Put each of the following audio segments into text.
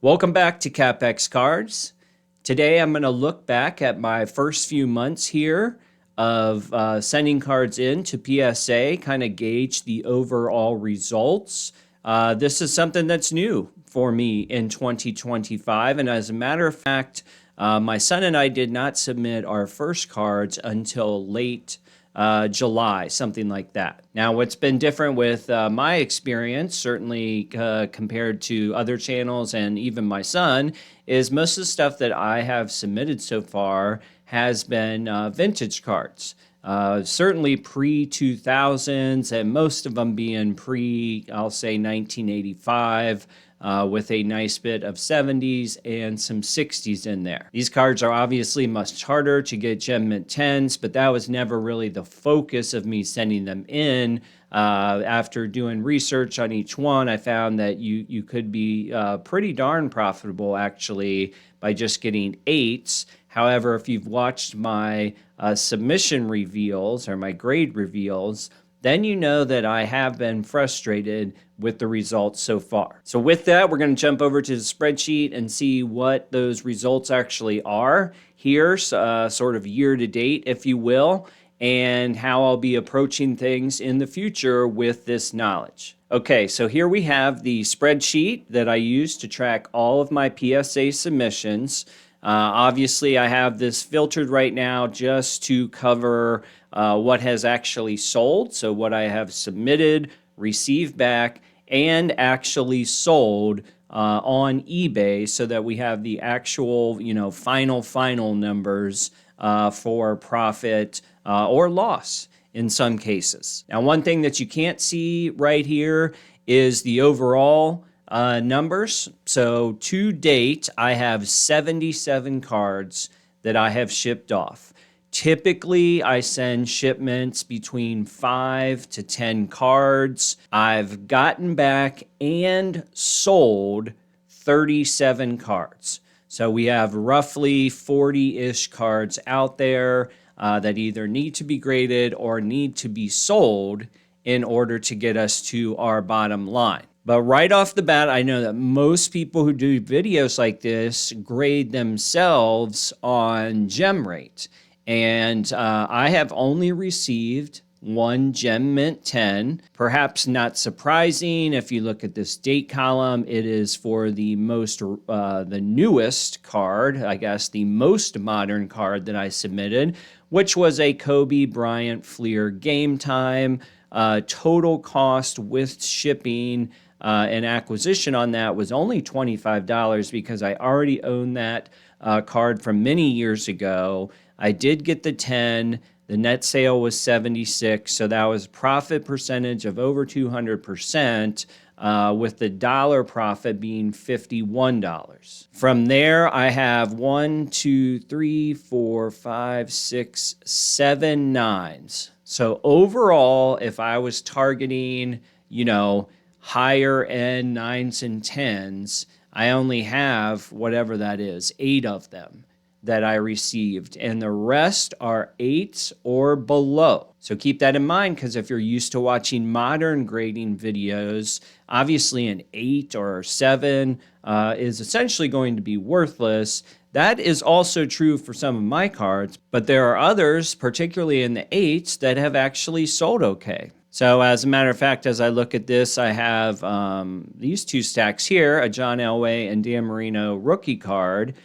Welcome back to CapEx Cards. Today I'm going to look back at my first few months here of sending cards in to PSA, kind of gauge the overall results. This is something that's new for me in 2025, and as a matter of fact, my son and I did not submit our first cards until late July, something like that. Now, what's been different with my experience, certainly compared to other channels and even my son, is most of the stuff that I have submitted so far has been vintage cards. Certainly pre-2000s, and most of them being I'll say 1985, with a nice bit of 70s and some 60s in there. These cards are obviously much harder to get Gem Mint 10s, but that was never really the focus of me sending them in. After doing research on each one, I found that you could be pretty darn profitable actually by just getting 8s. However, if you've watched my submission reveals or my grade reveals, then you know that I have been frustrated with the results so far. So with that, we're going to jump over to the spreadsheet and see what those results actually are here, sort of year to date, if you will, and how I'll be approaching things in the future with this knowledge. Okay, so here we have the spreadsheet that I use to track all of my PSA submissions. Obviously, I have this filtered right now just to cover what has actually sold, so what I have submitted, received back, and actually sold on eBay, so that we have the actual, final numbers for profit or loss in some cases. Now, one thing that you can't see right here is the overall numbers. So to date, I have 77 cards that I have shipped off. Typically, I send shipments between 5 to 10 cards. I've gotten back and sold 37 cards. So we have roughly 40-ish cards out there that either need to be graded or need to be sold in order to get us to our bottom line. But right off the bat, I know that most people who do videos like this grade themselves on gem rate. And I have only received one Gem Mint 10. Perhaps not surprising if you look at this date column, it is for the newest card, I guess the most modern card that I submitted, which was a Kobe Bryant Fleer Game Time. Total cost with shipping and acquisition on that was only $25 because I already owned that card from many years ago. I did get the 10. The net sale was 76, so that was profit percentage of over 200%, with the dollar profit being $51. From there, I have 7 9s. So overall, if I was targeting, higher end 9s and 10s, I only have whatever that is, 8 of them that I received, and the rest are 8s or below. So keep that in mind, because if you're used to watching modern grading videos, obviously an 8 or 7 is essentially going to be worthless. That is also true for some of my cards, but there are others, particularly in the 8s, that have actually sold okay. So as a matter of fact, as I look at this, I have these two stacks here, a John Elway and Dan Marino rookie card.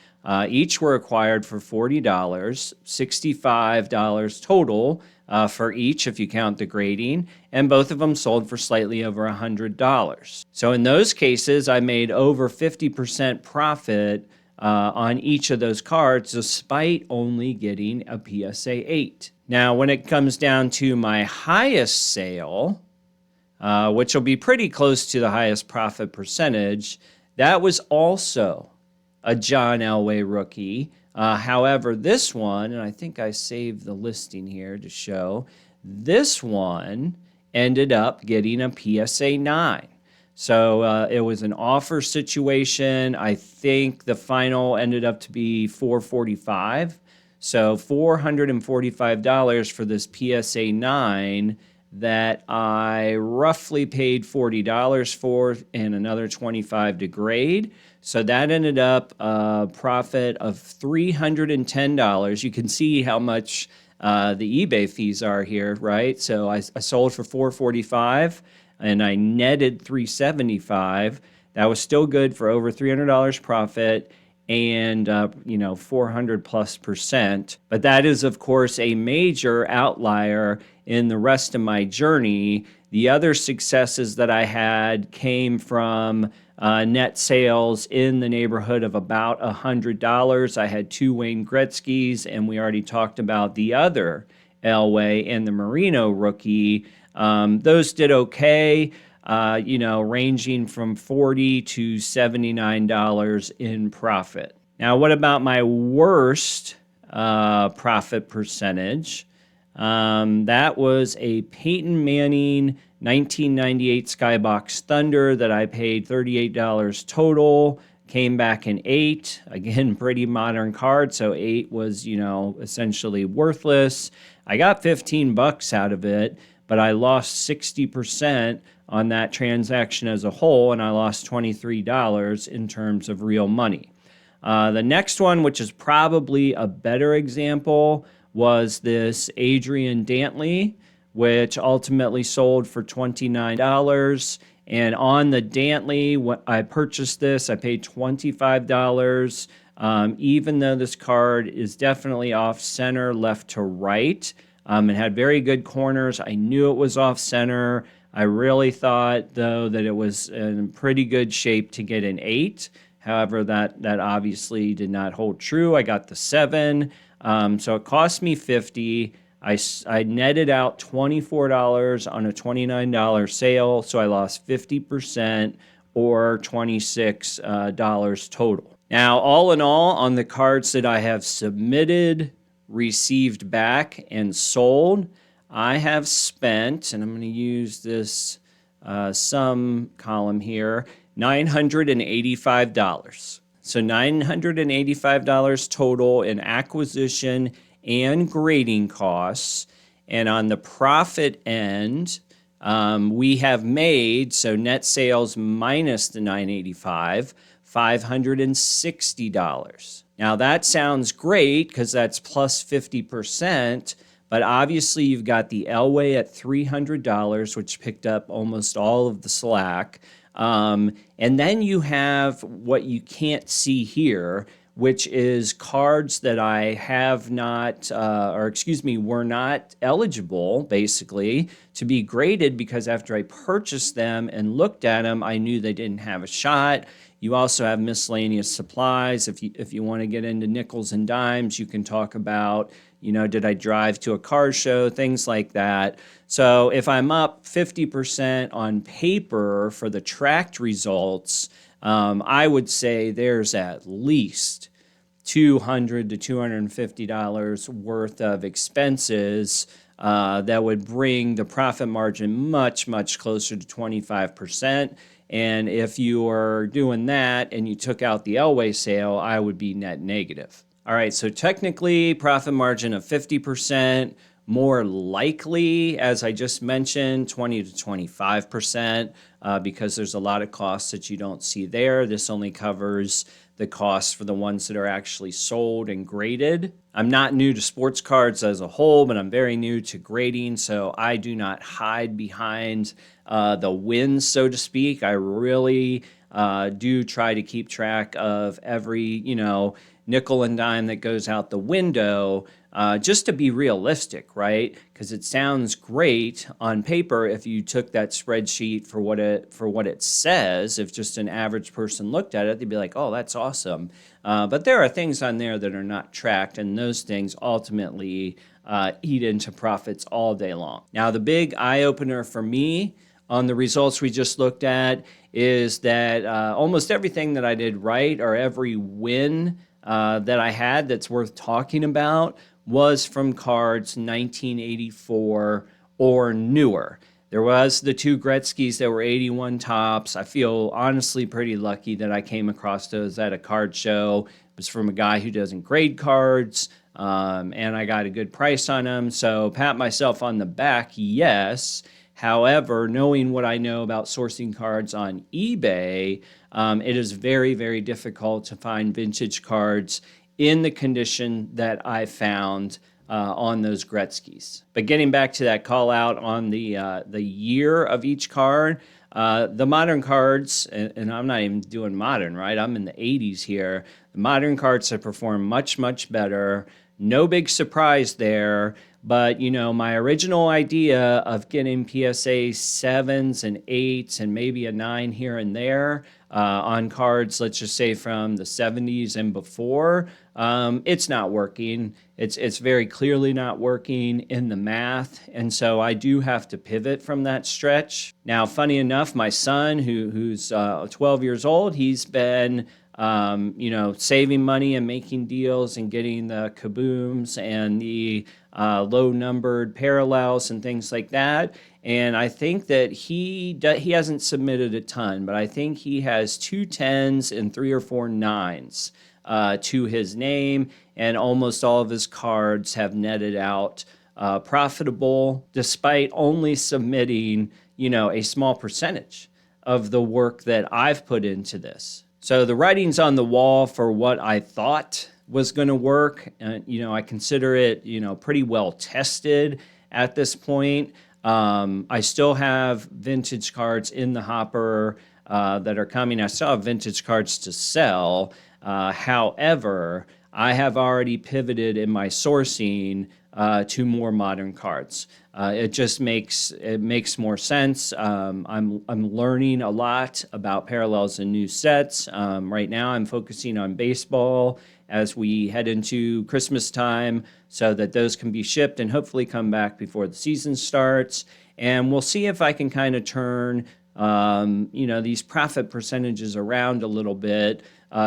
Each were acquired for $40, $65 total for each if you count the grading, and both of them sold for slightly over $100. So in those cases, I made over 50% profit on each of those cards, despite only getting a PSA 8. Now, when it comes down to my highest sale, which will be pretty close to the highest profit percentage, that was also a John Elway rookie. However, this one, and I think I saved the listing here to show, this one ended up getting a PSA 9. So it was an offer situation. I think the final ended up to be $445. So $445 for this PSA 9 that I roughly paid $40 for and another $25 to grade. So that ended up a profit of $310. You can see how much the eBay fees are here, right? So I sold for $445 and I netted $375. That was still good for over $300 profit and 400+%. But that is, of course, a major outlier in the rest of my journey. The other successes that I had came from net sales in the neighborhood of about $100. I had 2 Wayne Gretzky's, and we already talked about the other Elway and the Marino rookie. Those did okay. Ranging from $40 to $79 in profit. Now, what about my worst profit percentage? That was a Peyton Manning 1998 Skybox Thunder that I paid $38 total. Came back in 8. Again, pretty modern card, so 8 was, essentially worthless. I got $15 out of it, but I lost 60% on that transaction as a whole, and I lost $23 in terms of real money. The next one, which is probably a better example, was this Adrian Dantley, which ultimately sold for $29. And on the Dantley, when I purchased this, I paid $25. Even though this card is definitely off center, left to right, it had very good corners. I knew it was off center. I really thought, though, that it was in pretty good shape to get an 8. However, that obviously did not hold true. I got the 7. So it cost me $50. I netted out $24 on a $29 sale, so I lost 50% or $26 total. Now, all in all, on the cards that I have submitted, received back, and sold, I have spent, and I'm going to use this sum column here, $985. So $985 total in acquisition and grading costs. And on the profit end, we have made, so net sales minus the $985, $560. Now that sounds great because that's plus 50%, but obviously you've got the Elway at $300, which picked up almost all of the slack. And then you have what you can't see here, which is cards that I have not, were not eligible, basically, to be graded because after I purchased them and looked at them, I knew they didn't have a shot. You also have miscellaneous supplies. If you want to get into nickels and dimes, you can talk about, did I drive to a car show, things like that. So if I'm up 50% on paper for the tracked results, I would say there's at least $200 to $250 worth of expenses that would bring the profit margin much, much closer to 25%. And if you are doing that and you took out the Elway sale, I would be net negative. All right, so technically profit margin of 50%, more likely, as I just mentioned, 20 to 25%, because there's a lot of costs that you don't see there. This only covers the costs for the ones that are actually sold and graded. I'm not new to sports cards as a whole, but I'm very new to grading, so I do not hide behind the wins, so to speak. I really do try to keep track of every, nickel and dime that goes out the window, just to be realistic, right? Because it sounds great on paper if you took that spreadsheet for what it says. If just an average person looked at it, they'd be like, "Oh, that's awesome." But there are things on there that are not tracked, and those things ultimately eat into profits all day long. Now, the big eye opener for me on the results we just looked at is that almost everything that I did right, or every win that I had that's worth talking about, was from cards 1984 or newer. There was the 2 Gretzky's that were 81 tops. I feel honestly pretty lucky that I came across those at a card show. It was from a guy who doesn't grade cards. and I got a good price on them. So pat myself on the back, yes. However, knowing what I know about sourcing cards on eBay, it is very, very difficult to find vintage cards in the condition that I found on those Gretzky's. But getting back to that call out on the year of each card, the modern cards, and I'm not even doing modern, right? I'm in the 80s here. The modern cards have performed much, much better. No big surprise there. But, you know, my original idea of getting PSA 7s and 8s and maybe a 9 here and there on cards, let's just say from the 70s and before, it's not working. It's very clearly not working in the math. And so I do have to pivot from that stretch. Now, funny enough, my son, who's 12 years old, he's been saving money and making deals and getting the kabooms and the low numbered parallels and things like that. And I think that he hasn't submitted a ton, but I think he has 2 10s and 3 or 4 9s to his name, and almost all of his cards have netted out profitable, despite only submitting, a small percentage of the work that I've put into this. So the writing's on the wall for what I thought was going to work. I consider it, pretty well tested at this point. I still have vintage cards in the hopper that are coming. I still have vintage cards to sell. However, I have already pivoted in my sourcing to more modern cards. It just makes more sense. I'm learning a lot about parallels and new sets. Right now, I'm focusing on baseball as we head into Christmas time, so that those can be shipped and hopefully come back before the season starts. And we'll see if I can kind of turn these profit percentages around a little bit,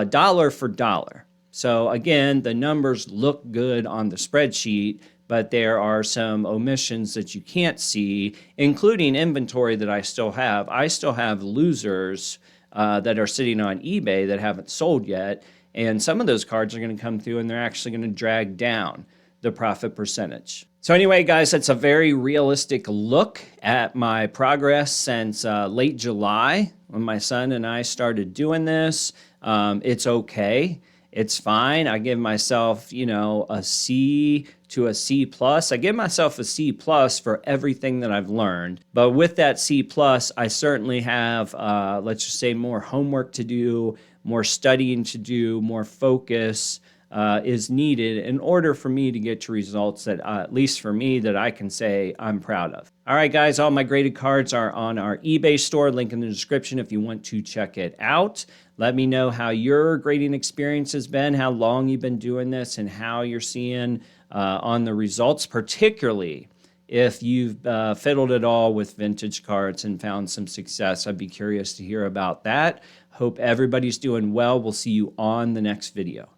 dollar for dollar. So again, the numbers look good on the spreadsheet, but there are some omissions that you can't see, including inventory that I still have. I still have losers that are sitting on eBay that haven't sold yet, and some of those cards are going to come through and they're actually going to drag down the profit percentage. So anyway, guys, that's a very realistic look at my progress since late July when my son and I started doing this. It's okay. It's fine. I give myself, a C to a C plus. I give myself a C plus for everything that I've learned. But with that C plus, I certainly have, let's just say, more homework to do, more studying to do, more focus is needed in order for me to get to results that, at least for me, that I can say I'm proud of. All right, guys, all my graded cards are on our eBay store. Link in the description if you want to check it out. Let me know how your grading experience has been, how long you've been doing this, and how you're seeing on the results, particularly if you've fiddled at all with vintage cards and found some success. I'd be curious to hear about that. Hope everybody's doing well. We'll see you on the next video.